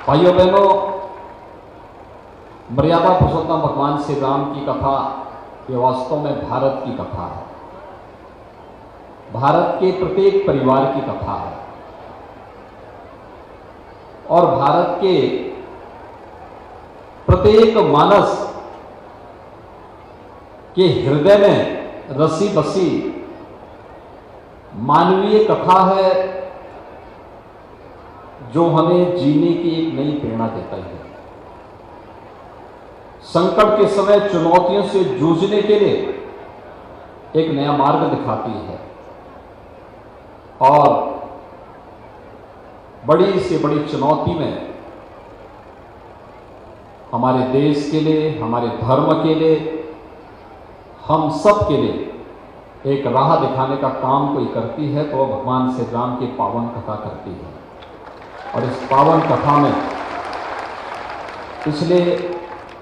भाइयों बहनों, मर्यादा पुरुषोत्तम भगवान श्री राम की कथा ये वास्तव में भारत की कथा है। भारत के प्रत्येक परिवार की कथा है और भारत के प्रत्येक मानस के हृदय में रसी बसी मानवीय कथा है जो हमें जीने की एक नई प्रेरणा देता है। संकट के समय चुनौतियों से जूझने के लिए एक नया मार्ग दिखाती है और बड़ी से बड़ी चुनौती में हमारे देश के लिए, हमारे धर्म के लिए, हम सब के लिए एक राह दिखाने का काम कोई करती है तो वह भगवान श्री राम की पावन कथा करती है। और इस पावन कथा में पिछले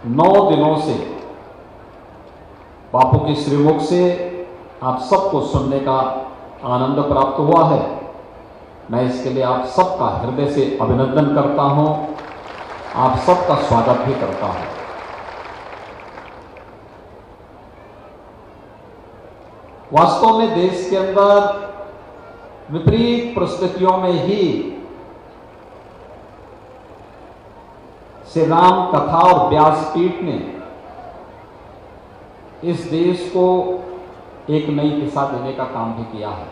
9 दिनों से बापू के श्रीमुख से आप सबको सुनने का आनंद प्राप्त हुआ है। मैं इसके लिए आप सबका हृदय से अभिनंदन करता हूं, आप सबका स्वागत भी करता हूं। वास्तव में देश के अंदर विपरीत परिस्थितियों में ही श्री राम कथा और व्यासपीठ ने इस देश को एक नई दिशा देने का काम भी किया है।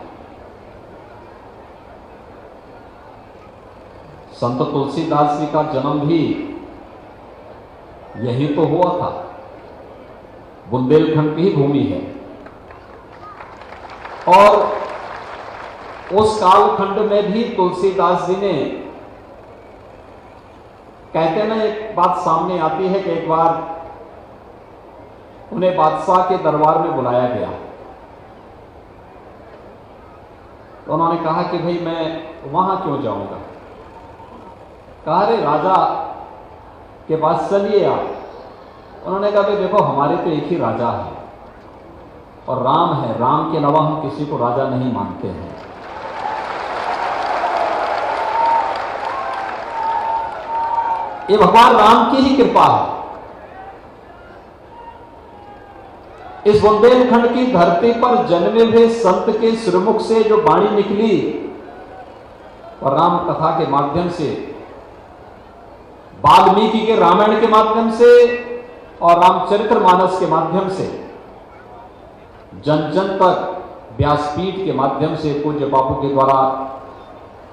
संत तुलसीदास जी का जन्म भी यही तो हुआ था, बुंदेलखंड की ही भूमि है। और उस कालखंड में भी तुलसीदास जी ने, कहते ना, एक बात सामने आती है कि एक बार उन्हें बादशाह के दरबार में बुलाया गया तो उन्होंने कहा कि भाई मैं वहां क्यों जाऊंगा। कहा रे राजा के पास चलिए आप। उन्होंने कहा भाई देखो, हमारे तो एक ही राजा है और राम है, राम के अलावा हम किसी को राजा नहीं मानते हैं। ये भगवान राम की ही कृपा है। इस बुंदेलखंड की धरती पर जन्मे हुए संत के श्रीमुख से जो वाणी निकली और राम कथा के माध्यम से, वाल्मीकि के रामायण के माध्यम से और रामचरितमानस के माध्यम से जन जन तक व्यासपीठ के माध्यम से पूज्य बापू के द्वारा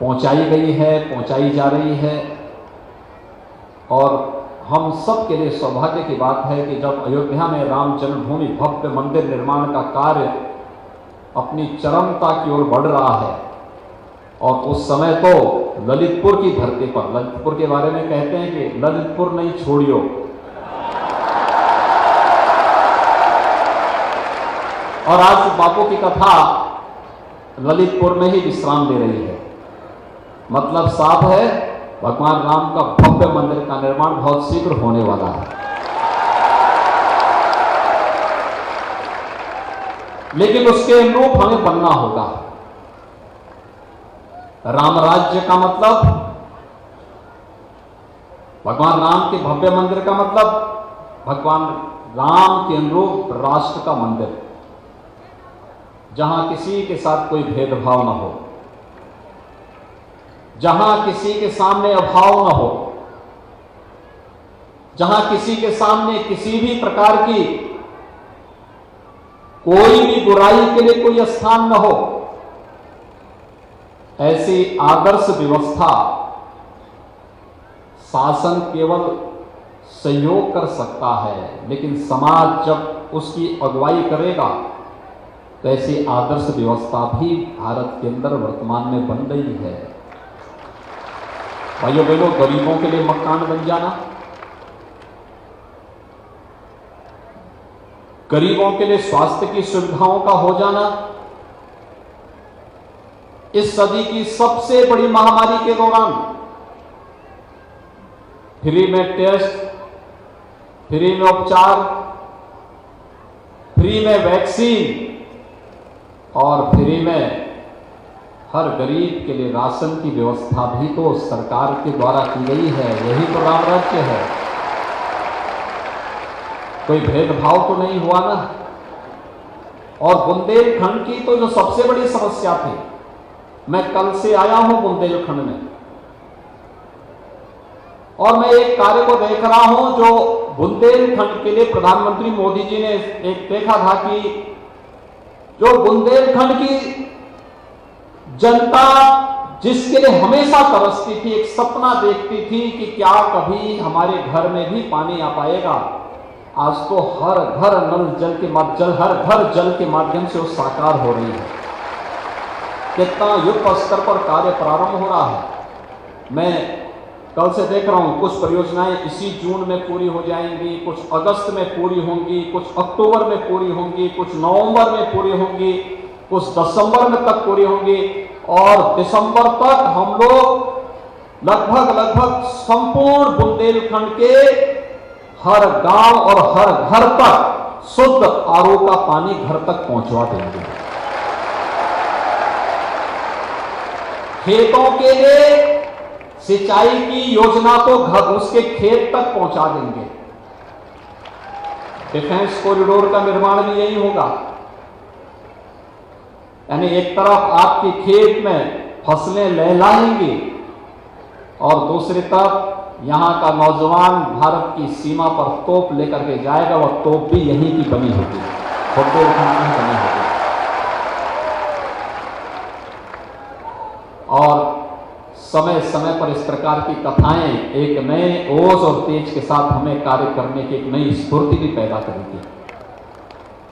पहुंचाई गई है, पहुंचाई जा रही है। और हम सब के लिए सौभाग्य की बात है कि जब अयोध्या में राम जन्मभूमि भव्य मंदिर निर्माण का कार्य अपनी चरमता की ओर बढ़ रहा है और उस समय तो ललितपुर की धरती पर, ललितपुर के बारे में कहते हैं कि ललितपुर नहीं छोड़ियो, और आज बापू की कथा ललितपुर में ही विश्राम दे रही है। मतलब साफ है, भगवान राम का भव्य मंदिर का निर्माण बहुत शीघ्र होने वाला है। लेकिन उसके अनुरूप हमें बनना होगा। राम राज्य का मतलब, भगवान राम के भव्य मंदिर का मतलब भगवान राम के अनुरूप राष्ट्र का मंदिर, जहां किसी के साथ कोई भेदभाव न हो, जहां किसी के सामने अभाव न हो, जहां किसी के सामने किसी भी प्रकार की कोई भी बुराई के लिए कोई स्थान न हो, ऐसी आदर्श व्यवस्था शासन केवल सहयोग कर सकता है, लेकिन समाज जब उसकी अगुवाई करेगा तो ऐसी आदर्श व्यवस्था भी भारत के अंदर वर्तमान में बन रही है। भाइयों बहनों, गरीबों के लिए मकान बन जाना, गरीबों के लिए स्वास्थ्य की सुविधाओं का हो जाना, इस सदी की सबसे बड़ी महामारी के दौरान फ्री में टेस्ट, फ्री में उपचार, फ्री में वैक्सीन और फ्री में हर गरीब के लिए राशन की व्यवस्था भी तो सरकार के द्वारा की गई है। यही तो राम राज्य है। कोई भेदभाव तो नहीं हुआ ना। और बुंदेलखंड की तो जो सबसे बड़ी समस्या थी, मैं कल से आया हूं बुंदेलखंड में और मैं एक कार्य को देख रहा हूं जो बुंदेलखंड के लिए प्रधानमंत्री मोदी जी ने एक देखा था कि जो बुंदेलखंड की जनता जिसके लिए हमेशा तरसती थी, एक सपना देखती थी कि क्या कभी हमारे घर में भी पानी आ पाएगा, आज तो हर घर नल जल के हर घर जल के माध्यम से वो साकार हो रही है। कितना युद्ध स्तर पर कार्य प्रारंभ हो रहा है। मैं कल से देख रहा हूं कुछ परियोजनाएं इसी जून में पूरी हो जाएंगी, कुछ अगस्त में पूरी होंगी, कुछ अक्टूबर में पूरी होंगी, कुछ नवंबर में पूरी होंगी, कुछ दिसंबर में तक पूरी होंगी और दिसंबर तक हम लोग लगभग संपूर्ण बुंदेलखंड के हर गांव और हर घर तक शुद्ध आरओ का पानी घर तक पहुंचवा देंगे। खेतों के लिए सिंचाई की योजना तो घर उसके खेत तक पहुंचा देंगे। डिफेंस कॉरिडोर का निर्माण भी यही होगा, यानी एक तरफ आपके खेत में फसलें लहलाएंगी और दूसरी तरफ यहां का नौजवान भारत की सीमा पर तोप लेकर के जाएगा। वह तोप भी यहीं की बनी होगी, बुंदेलखंड में बनी होगी। और समय समय पर इस प्रकार की कथाएं एक नए ओज और तेज के साथ हमें कार्य करने की एक नई स्फूर्ति भी पैदा करेगी।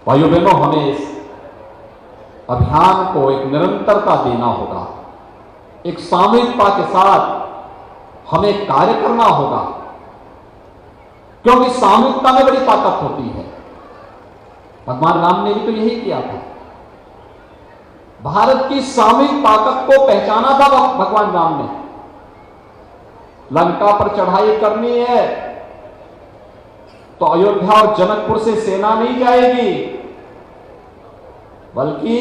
भाइयों बहनों, हमें इस अभियान को एक निरंतरता देना होगा, एक सामूहिकता के साथ हमें कार्य करना होगा, क्योंकि सामूहिकता में बड़ी ताकत होती है। भगवान राम ने भी तो यही किया था। भारत की सामूहिक ताकत को पहचाना था भगवान राम ने। लंका पर चढ़ाई करनी है तो अयोध्या और जनकपुर से सेना नहीं जाएगी, बल्कि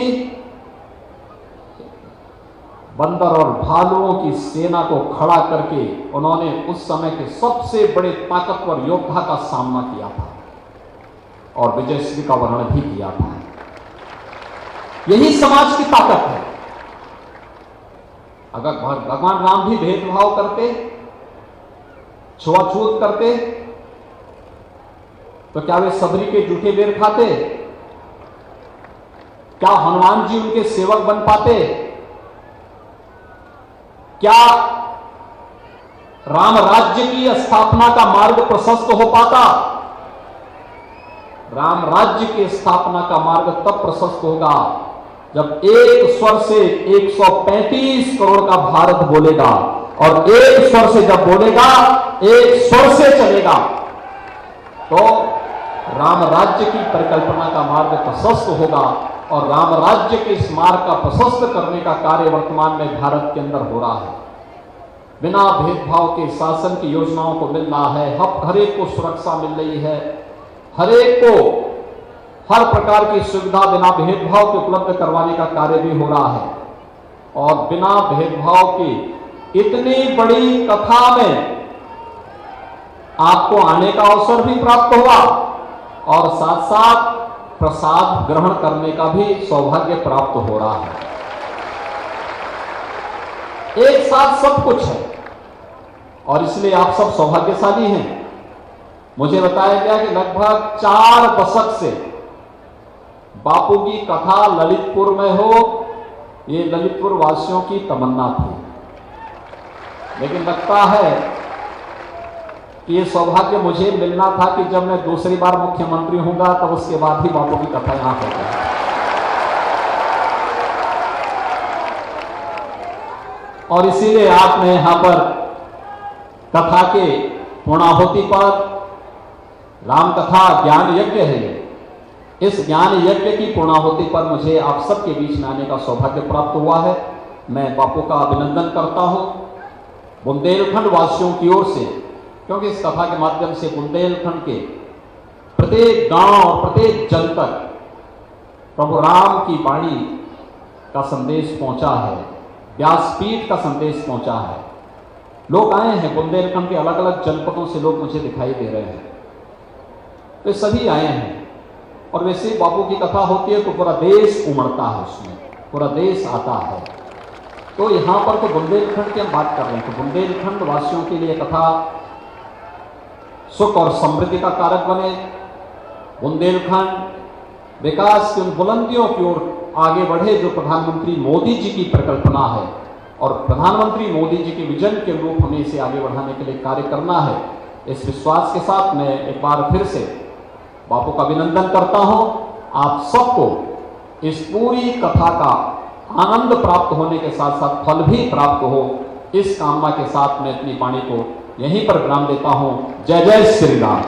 बंदर और भालुओं की सेना को खड़ा करके उन्होंने उस समय के सबसे बड़े ताकतवर योद्धा का सामना किया था और विजयश्री का वर्णन भी किया था। यही समाज की ताकत है। अगर भगवान राम भी भेदभाव करते, छुआछूत करते, तो क्या वे सबरी के जूठे बेर खाते? क्या हनुमान जी उनके सेवक बन पाते? क्या राम राज्य की स्थापना का मार्ग प्रशस्त हो पाता? राम राज्य की स्थापना का मार्ग तब प्रशस्त होगा जब एक स्वर से 135 करोड़ का भारत बोलेगा, और एक स्वर से जब बोलेगा, एक स्वर से चलेगा, तो राम राज्य की परिकल्पना का मार्ग प्रशस्त होगा। और राम राज्य के इस मार्ग का प्रशस्त करने का कार्य वर्तमान में भारत के अंदर हो रहा है। बिना भेदभाव के शासन की योजनाओं को मिल रहा है, हर एक को सुरक्षा मिल रही है, हर एक को हर प्रकार की सुविधा बिना भेदभाव के उपलब्ध करवाने का कार्य भी हो रहा है। और बिना भेदभाव की इतनी बड़ी कथा में आपको आने का अवसर भी प्राप्त हुआ और साथ साथ प्रसाद ग्रहण करने का भी सौभाग्य प्राप्त हो रहा है। एक साथ सब कुछ है और इसलिए आप सब सौभाग्यशाली हैं। मुझे बताया गया कि लगभग 4 दशक से बापू की कथा ललितपुर में हो, ये ललितपुर वासियों की तमन्ना थी, लेकिन लगता है कि ये सौभाग्य मुझे मिलना था कि जब मैं दूसरी बार मुख्यमंत्री होऊंगा तब उसके बाद ही बापू की कथा यहां होगी। और इसीलिए आपने यहां पर कथा के पूर्णाहुति पर, राम कथा ज्ञान यज्ञ है, इस ज्ञान यज्ञ की पूर्णाहुति पर मुझे आप सबके बीच में आने का सौभाग्य प्राप्त हुआ है। मैं बापू का अभिनंदन करता हूं बुंदेलखंड वासियों की ओर से, क्योंकि इस कथा के माध्यम से बुंदेलखंड के प्रत्येक गांव और प्रत्येक जन तक प्रभु राम की वाणी का संदेश पहुंचा है। व्यासपीठ का संदेश पहुंचा है। लोग आए हैं, बुंदेलखंड के अलग अलग जनपदों से लोग मुझे दिखाई दे रहे हैं, वे सभी आए हैं। और वैसे बापू की कथा होती है तो पूरा देश उमड़ता है, उसमें पूरा देश आता है। तो यहां पर तो बुंदेलखंड की हम बात कर रहे हैं, तो बुंदेलखंड वासियों के लिए कथा सुख और समृद्धि का कारक बने। बुंदेलखंड विकास की उन बुलंदियों की ओर आगे बढ़े जो प्रधानमंत्री मोदी जी की परिकल्पना है, और प्रधानमंत्री मोदी जी के विजन के अनुरूप हमें इसे आगे बढ़ाने के लिए कार्य करना है। इस विश्वास के साथ मैं एक बार फिर से बापू का अभिनंदन करता हूं। आप सबको इस पूरी कथा का आनंद प्राप्त होने के साथ साथ फल भी प्राप्त हो, इस कामना के साथ मैं अपनी वाणी को यहीं पर विराम देता हूं। जय जय श्री राम।